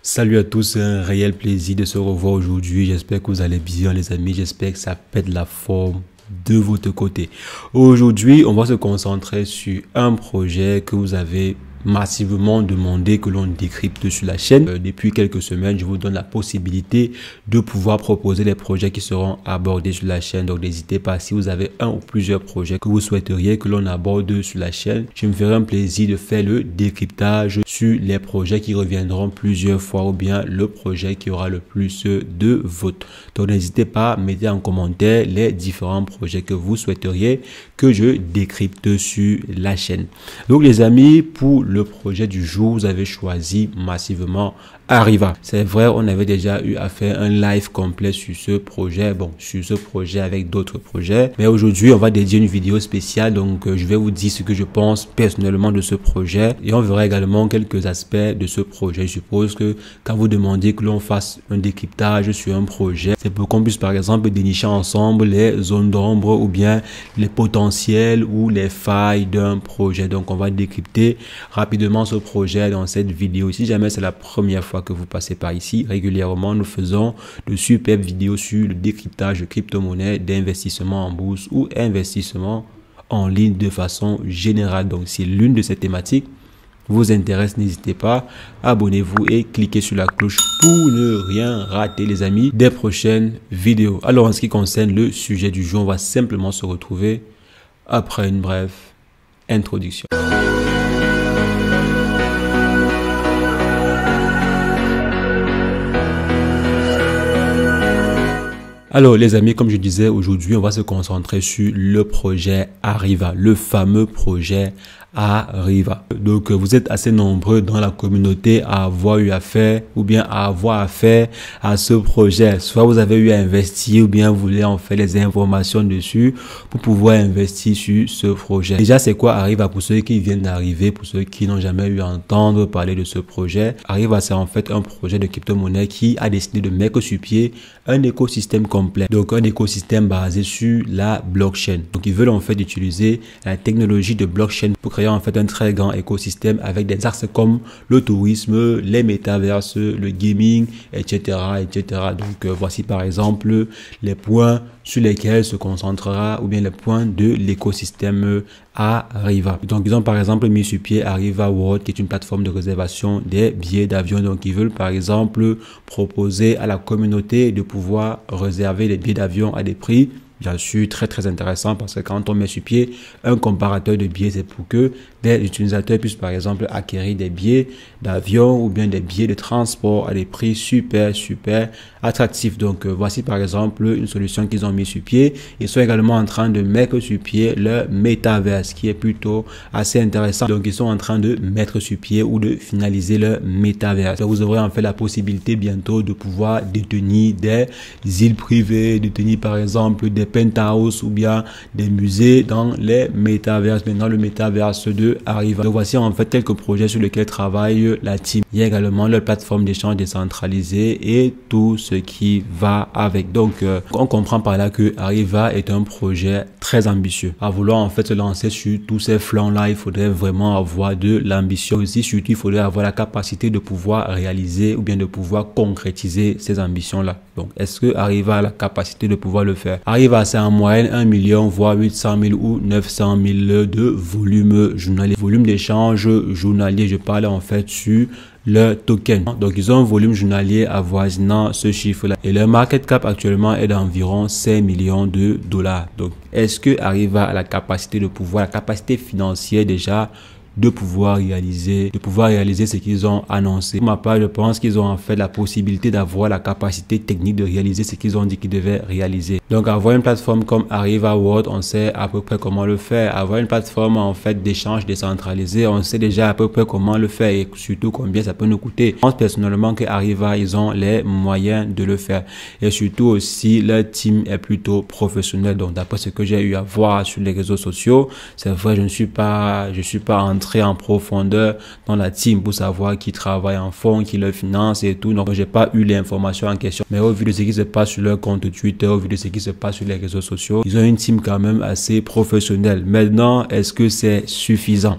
Salut à tous, c'est un réel plaisir de se revoir aujourd'hui. J'espère que vous allez bien les amis, j'espère que ça pète la forme de votre côté. Aujourd'hui, on va se concentrer sur un projet que vous avez massivement demandé que l'on décrypte sur la chaîne. Depuis quelques semaines, je vous donne la possibilité de pouvoir proposer les projets qui seront abordés sur la chaîne. Donc n'hésitez pas, si vous avez un ou plusieurs projets que vous souhaiteriez que l'on aborde sur la chaîne, je me ferai un plaisir de faire le décryptage sur les projets qui reviendront plusieurs fois ou bien le projet qui aura le plus de votes. Donc n'hésitez pas, mettez en commentaire les différents projets que vous souhaiteriez que je décrypte sur la chaîne. Donc les amis, pour le projet du jour, vous avez choisi massivement Arriva. C'est vrai, on avait déjà eu à faire un live complet sur ce projet, sur ce projet avec d'autres projets. Mais aujourd'hui, on va dédier une vidéo spéciale. Donc, je vais vous dire ce que je pense personnellement de ce projet. Et on verra également quelques aspects de ce projet. Je suppose que quand vous demandez que l'on fasse un décryptage sur un projet, c'est pour qu'on puisse par exemple dénicher ensemble les zones d'ombre ou bien les potentiels ou les failles d'un projet. Donc, on va décrypter rapidement ce projet dans cette vidéo. Si jamais c'est la première fois que vous passez par ici, régulièrement nous faisons de superbes vidéos sur le décryptage de crypto-monnaies, d'investissement en bourse ou investissement en ligne de façon générale. Donc si l'une de ces thématiques vous intéresse, n'hésitez pas, abonnez-vous et cliquez sur la cloche pour ne rien rater les amis des prochaines vidéos. Alors en ce qui concerne le sujet du jour, on va simplement se retrouver après une brève introduction. Alors les amis, comme je disais, aujourd'hui on va se concentrer sur le projet Arriva, le fameux projet Arriva. Donc vous êtes assez nombreux dans la communauté à avoir eu affaire ou bien à avoir affaire à ce projet. Soit vous avez eu à investir ou bien vous voulez en faire les informations dessus pour pouvoir investir sur ce projet. Déjà c'est quoi Arriva pour ceux qui viennent d'arriver, pour ceux qui n'ont jamais eu à entendre parler de ce projet? Arriva c'est en fait un projet de crypto-monnaie qui a décidé de mettre sur pied un écosystème complet. Donc un écosystème basé sur la blockchain. Donc ils veulent en fait utiliser la technologie de blockchain pour créer en fait un très grand écosystème avec des axes comme le tourisme, les métaverses, le gaming, etc. Donc voici par exemple les points sur lesquels se concentrera ou bien les points de l'écosystème Arriva. Donc ils ont par exemple mis sur pied Arriva World qui est une plateforme de réservation des billets d'avion. Donc ils veulent par exemple proposer à la communauté de pouvoir réserver les billets d'avion à des prix bien sûr très intéressant, parce que quand on met sur pied un comparateur de billets, c'est pour que des utilisateurs puissent par exemple acquérir des billets d'avion ou bien des billets de transport à des prix super attractifs. Donc voici par exemple une solution qu'ils ont mis sur pied. Ils sont également en train de mettre sur pied le Metaverse qui est plutôt assez intéressant. Donc ils sont en train de mettre sur pied ou de finaliser le Metaverse. Donc, vous aurez en fait la possibilité bientôt de pouvoir détenir des îles privées, détenir par exemple des penthouse ou bien des musées dans les métaverses, maintenant le métaverse de Arriva. Donc voici en fait quelques projets sur lesquels travaille la team. Il y a également leur plateforme d'échange décentralisée et tout ce qui va avec. Donc on comprend par là que Arriva est un projet très ambitieux. À vouloir en fait se lancer sur tous ces flancs là, il faudrait vraiment avoir de l'ambition aussi. Surtout il faudrait avoir la capacité de pouvoir réaliser ou bien de pouvoir concrétiser ces ambitions là. Donc est-ce que Arriva a la capacité de pouvoir le faire? Arriva c'est en moyenne 1 million voire 800 000 ou 900 000 de volume journalier. Volume d'échange journalier, je parle en fait sur le token. Donc ils ont un volume journalier avoisinant ce chiffre là et leur market cap actuellement est d'environ 5 millions de dollars. Donc est-ce que Arriva a la capacité de pouvoir, la capacité financière déjà de pouvoir réaliser ce qu'ils ont annoncé? Pour ma part, je pense qu'ils ont en fait la possibilité d'avoir la capacité technique de réaliser ce qu'ils ont dit qu'ils devaient réaliser. Donc avoir une plateforme comme Arriva World, on sait à peu près comment le faire. Avoir une plateforme en fait d'échange décentralisé, on sait déjà à peu près comment le faire et surtout combien ça peut nous coûter. Je pense personnellement que Arriva, ils ont les moyens de le faire et surtout aussi leur team est plutôt professionnel. Donc d'après ce que j'ai eu à voir sur les réseaux sociaux, c'est vrai, je suis pas en rentrer en profondeur dans la team pour savoir qui travaille en fond, qui le finance et tout. Donc, j'ai pas eu l'information en question. Mais au vu de ce qui se passe sur leur compte Twitter, au vu de ce qui se passe sur les réseaux sociaux, ils ont une team quand même assez professionnelle. Maintenant, est-ce que c'est suffisant?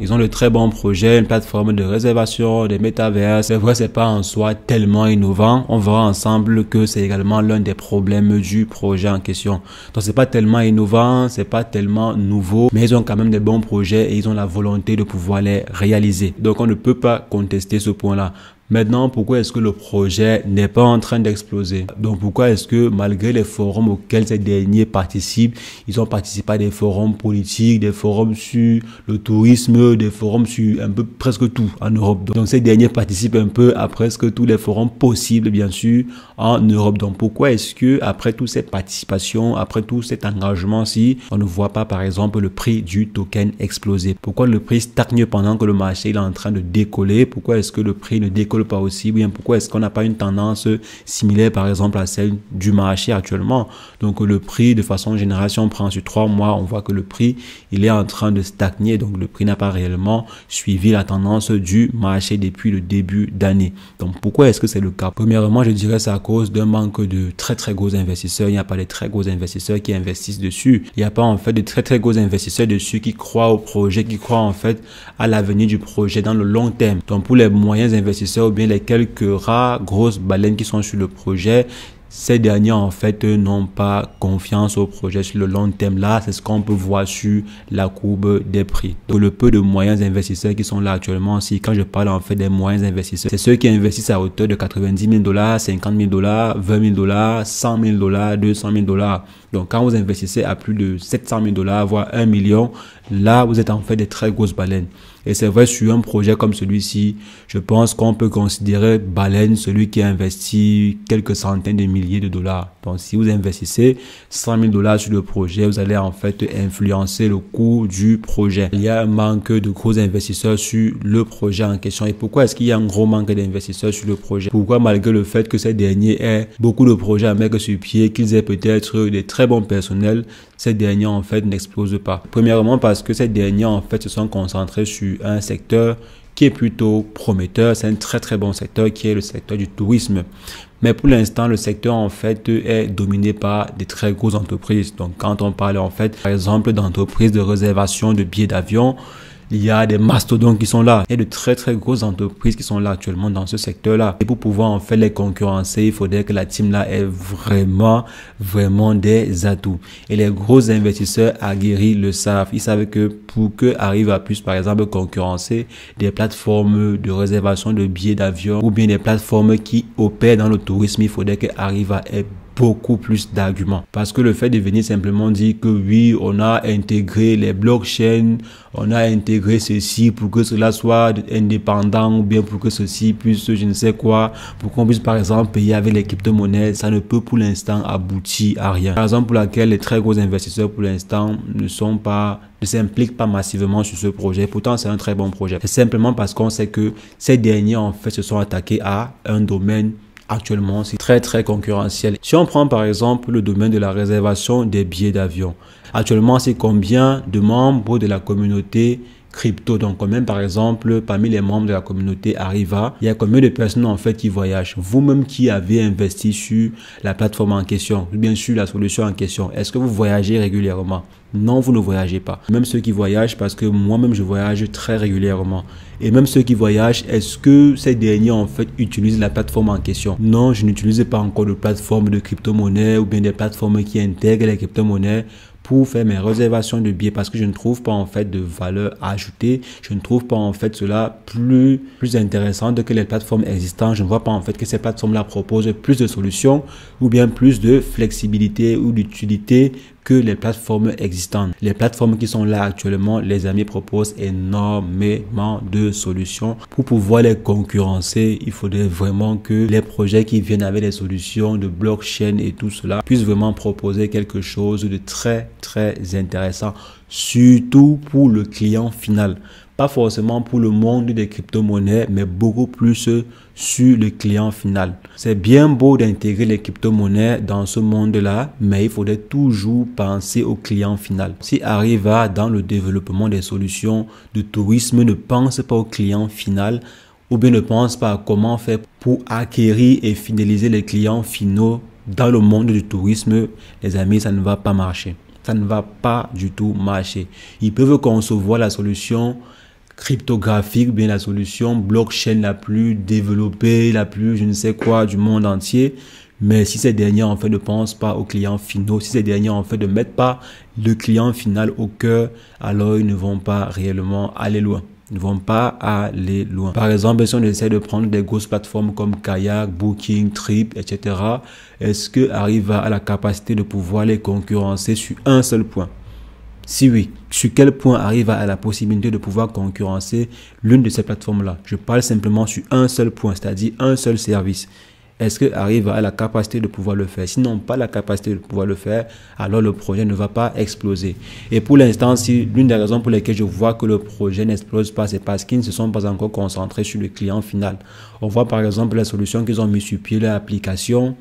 Ils ont de très bons projets, une plateforme de réservation, des métavers. C'est vrai, c'est pas en soi tellement innovant. On verra ensemble que c'est également l'un des problèmes du projet en question. Donc, c'est pas tellement innovant, c'est pas tellement nouveau, mais ils ont quand même des bons projets et ils ont la volonté de pouvoir les réaliser. Donc, on ne peut pas contester ce point-là. Maintenant, pourquoi est-ce que le projet n'est pas en train d'exploser? Donc, pourquoi est-ce que malgré les forums auxquels ces derniers participent, ils ont participé à des forums politiques, des forums sur le tourisme, des forums sur un peu presque tout en Europe. Donc, ces derniers participent un peu à presque tous les forums possibles, bien sûr, en Europe. Donc, pourquoi est-ce que après toutes ces participations, après tout cet engagement-ci, on ne voit pas, par exemple, le prix du token exploser? Pourquoi le prix stagne pendant que le marché est en train de décoller? Pourquoi est-ce que le prix ne décolle pas aussi bien? Pourquoi est-ce qu'on n'a pas une tendance similaire par exemple à celle du marché actuellement? Donc le prix de façon générale, si on prend sur 3 mois, on voit que le prix il est en train de stagner, donc le prix n'a pas réellement suivi la tendance du marché depuis le début d'année. Donc pourquoi est-ce que c'est le cas? Premièrement, je dirais c'est à cause d'un manque de très gros investisseurs. Il n'y a pas de très gros investisseurs qui investissent dessus. Il n'y a pas en fait de très gros investisseurs dessus qui croient au projet, qui croient en fait à l'avenir du projet dans le long terme. Donc pour les moyens investisseurs ou bien les quelques rares grosses baleines qui sont sur le projet, ces derniers en fait n'ont pas confiance au projet sur le long terme. Là, c'est ce qu'on peut voir sur la courbe des prix. Donc le peu de moyens investisseurs qui sont là actuellement aussi, quand je parle en fait des moyens investisseurs, c'est ceux qui investissent à hauteur de 90 000 $, 50 000 $, 20 000 $, 100 000 $, 200 000 $. Donc quand vous investissez à plus de 700 000 $, voire 1 million, là vous êtes en fait des très grosses baleines. Et c'est vrai, sur un projet comme celui-ci, je pense qu'on peut considérer baleine celui qui a investi quelques centaines de milliers de dollars. Donc, si vous investissez 100 000 $ sur le projet, vous allez en fait influencer le coût du projet. Il y a un manque de gros investisseurs sur le projet en question. Et pourquoi est-ce qu'il y a un gros manque d'investisseurs sur le projet? Pourquoi, malgré le fait que ces derniers aient beaucoup de projets à mettre sur pied, qu'ils aient peut-être des très bons personnels, ces derniers en fait n'explosent pas? Premièrement, parce que ces derniers en fait se sont concentrés sur un secteur qui est plutôt prometteur. C'est un très bon secteur qui est le secteur du tourisme. Mais pour l'instant, le secteur en fait est dominé par des très grosses entreprises. Donc quand on parle en fait par exemple d'entreprises de réservation de billets d'avion, il y a des mastodontes qui sont là. Il y a de très grosses entreprises qui sont là actuellement dans ce secteur-là. Et pour pouvoir en fait les concurrencer, il faudrait que la team là ait vraiment des atouts. Et les gros investisseurs aguerris le savent. Ils savent que pour que Arriva puisse par exemple concurrencer des plateformes de réservation de billets d'avion ou bien des plateformes qui opèrent dans le tourisme, il faudrait que Arriva ait beaucoup plus d'arguments. Parce que le fait de venir simplement dire que oui, on a intégré les blockchains, on a intégré ceci pour que cela soit indépendant ou bien pour que ceci puisse, je ne sais quoi, pour qu'on puisse par exemple payer avec les crypto-monnaies, ça ne peut pour l'instant aboutir à rien. Par exemple, pour laquelle les très gros investisseurs pour l'instant ne s'impliquent pas massivement sur ce projet. Pourtant, c'est un très bon projet. C'est simplement parce qu'on sait que ces derniers en fait se sont attaqués à un domaine actuellement c'est très concurrentiel. Si on prend par exemple le domaine de la réservation des billets d'avion, actuellement c'est combien de membres de la communauté crypto? Donc combien par exemple parmi les membres de la communauté Arriva, il y a combien de personnes en fait qui voyagent? Vous-même qui avez investi sur la plateforme en question, bien sûr la solution en question, est-ce que vous voyagez régulièrement? Non, vous ne voyagez pas. Même ceux qui voyagent, parce que moi-même je voyage très régulièrement. Et même ceux qui voyagent, est-ce que ces derniers en fait utilisent la plateforme en question? Non, je n'utilise pas encore de plateforme de crypto-monnaie ou bien des plateformes qui intègrent les crypto-monnaies pour faire mes réservations de billets, parce que je ne trouve pas en fait de valeur ajoutée. Je ne trouve pas en fait cela plus intéressant que les plateformes existantes. Je ne vois pas en fait que ces plateformes-là proposent plus de solutions ou bien plus de flexibilité ou d'utilité que les plateformes existantes. Les plateformes qui sont là actuellement, les amis, proposent énormément de solutions. Pour pouvoir les concurrencer, il faudrait vraiment que les projets qui viennent avec des solutions de blockchain et tout cela puissent vraiment proposer quelque chose de très intéressant, surtout pour le client final. Pas forcément pour le monde des crypto-monnaies, mais beaucoup plus sur le client final. C'est bien beau d'intégrer les crypto-monnaies dans ce monde-là, mais il faudrait toujours penser au client final. Si Arriva, dans le développement des solutions de tourisme, ne pense pas au client final, ou bien ne pense pas à comment faire pour acquérir et fidéliser les clients finaux dans le monde du tourisme, les amis, ça ne va pas marcher. Ça ne va pas du tout marcher. Ils peuvent concevoir la solution cryptographique, bien la solution blockchain la plus développée, la plus je ne sais quoi du monde entier. Mais si ces derniers en fait ne pensent pas aux clients finaux, si ces derniers en fait ne mettent pas le client final au cœur, alors ils ne vont pas réellement aller loin. Ils ne vont pas aller loin. Par exemple, si on essaie de prendre des grosses plateformes comme Kayak, Booking, Trip, etc., est-ce que Arriva a la capacité de pouvoir les concurrencer sur un seul point? Si oui, sur quel point Arriva a la possibilité de pouvoir concurrencer l'une de ces plateformes-là? Je parle simplement sur un seul point, c'est-à-dire un seul service. Est-ce que Arriva a la capacité de pouvoir le faire? S'ils n'ont pas la capacité de pouvoir le faire, alors le projet ne va pas exploser. Et pour l'instant, si l'une des raisons pour lesquelles je vois que le projet n'explose pas, c'est parce qu'ils ne se sont pas encore concentrés sur le client final. On voit par exemple la solution qu'ils ont mis sur pied, l'application.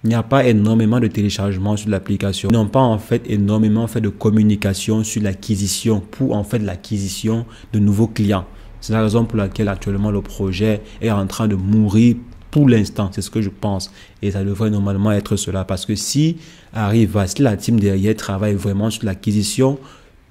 Il n'y a pas énormément de téléchargement sur l'application. Ils n'ont pas en fait énormément fait de communication sur l'acquisition pour en fait l'acquisition de nouveaux clients. C'est la raison pour laquelle actuellement le projet est en train de mourir pour l'instant. C'est ce que je pense. Et ça devrait normalement être cela. Parce que si Arriva, si la team derrière travaille vraiment sur l'acquisition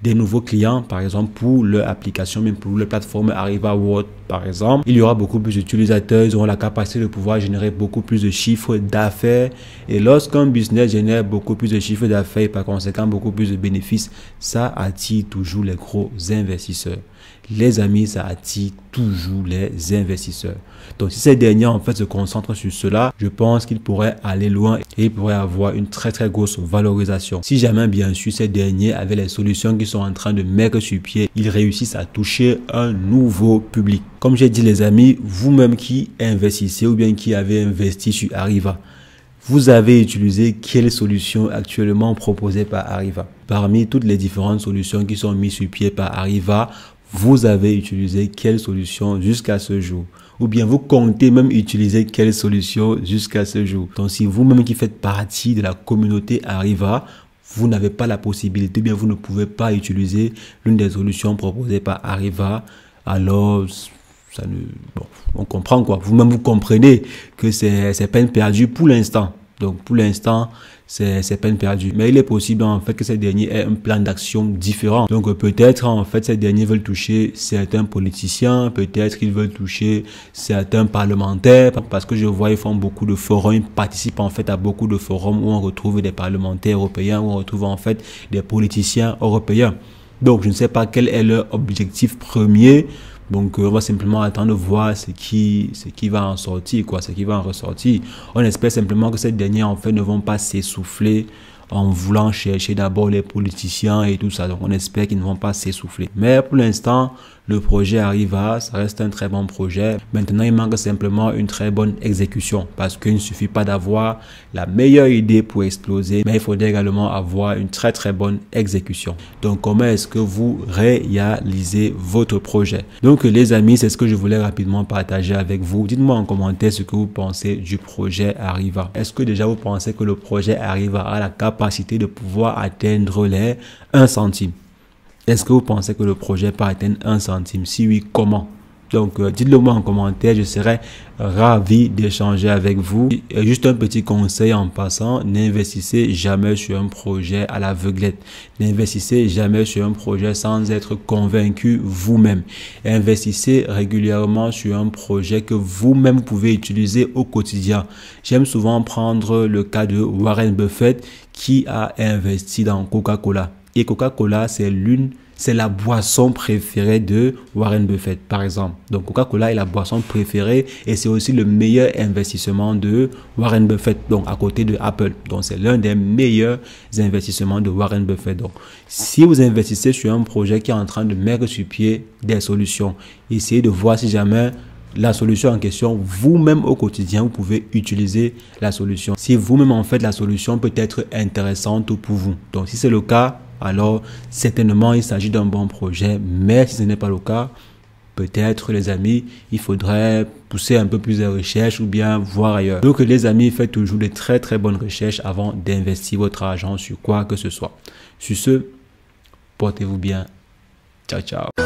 des nouveaux clients, par exemple pour leur application, même pour leur plateforme Arriva World, par exemple, il y aura beaucoup plus d'utilisateurs, ils auront la capacité de pouvoir générer beaucoup plus de chiffres d'affaires. Et lorsqu'un business génère beaucoup plus de chiffres d'affaires et par conséquent beaucoup plus de bénéfices, ça attire toujours les gros investisseurs. Les amis, ça attire toujours les investisseurs. Donc, si ces derniers en fait se concentrent sur cela, je pense qu'ils pourraient aller loin et ils pourraient avoir une très très grosse valorisation. Si jamais, bien sûr, ces derniers, avec les solutions qu'ils sont en train de mettre sur pied, ils réussissent à toucher un nouveau public. Comme j'ai dit, les amis, vous-même qui investissez ou bien qui avez investi sur Arriva, vous avez utilisé quelle solution actuellement proposée par Arriva? Parmi toutes les différentes solutions qui sont mises sur pied par Arriva, vous avez utilisé quelle solution jusqu'à ce jour? Ou bien vous comptez même utiliser quelle solution jusqu'à ce jour? Donc si vous-même qui faites partie de la communauté Arriva, vous n'avez pas la possibilité, bien vous ne pouvez pas utiliser l'une des solutions proposées par Arriva, alors ça ne, bon, on comprend quoi. Vous-même vous comprenez que c'est peine perdue pour l'instant. Donc pour l'instant, c'est peine perdue. Mais il est possible en fait que ces derniers aient un plan d'action différent. Donc peut-être en fait ces derniers veulent toucher certains politiciens, peut-être qu'ils veulent toucher certains parlementaires, parce que je vois ils font beaucoup de forums, ils participent en fait à beaucoup de forums où on retrouve des parlementaires européens, où on retrouve en fait des politiciens européens. Donc je ne sais pas quel est leur objectif premier. Donc, on va simplement attendre de voir ce qui va en sortir, quoi, ce qui va en ressortir. On espère simplement que ces derniers, en fait, ne vont pas s'essouffler en voulant chercher d'abord les politiciens et tout ça. Donc, on espère qu'ils ne vont pas s'essouffler. Mais pour l'instant, le projet Arriva, ça reste un très bon projet. Maintenant, il manque simplement une très bonne exécution parce qu'il ne suffit pas d'avoir la meilleure idée pour exploser, mais il faudrait également avoir une très très bonne exécution. Donc, comment est-ce que vous réalisez votre projet? Donc, les amis, c'est ce que je voulais rapidement partager avec vous. Dites-moi en commentaire ce que vous pensez du projet Arriva. Est-ce que déjà vous pensez que le projet Arriva a la capacité de pouvoir atteindre les 1 centime? Est-ce que vous pensez que le projet peut atteindre 1 centime? Si oui, comment? Donc, dites-le moi en commentaire, je serai ravi d'échanger avec vous. Et juste un petit conseil en passant, n'investissez jamais sur un projet à l'aveuglette. N'investissez jamais sur un projet sans être convaincu vous-même. Investissez régulièrement sur un projet que vous-même pouvez utiliser au quotidien. J'aime souvent prendre le cas de Warren Buffett qui a investi dans Coca-Cola. Et Coca-Cola, c'est la boisson préférée de Warren Buffett, par exemple. Donc, Coca-Cola est la boisson préférée et c'est aussi le meilleur investissement de Warren Buffett, donc à côté de Apple. Donc, c'est l'un des meilleurs investissements de Warren Buffett. Donc, si vous investissez sur un projet qui est en train de mettre sur pied des solutions, essayez de voir si jamais la solution en question, vous-même au quotidien, vous pouvez utiliser la solution. Si vous-même en fait la solution peut être intéressante pour vous. Donc, si c'est le cas, alors certainement il s'agit d'un bon projet. Mais si ce n'est pas le cas, peut-être les amis, il faudrait pousser un peu plus de recherche ou bien voir ailleurs. Donc les amis, faites toujours de très bonnes recherches avant d'investir votre argent sur quoi que ce soit. Sur ce, portez-vous bien. Ciao, ciao.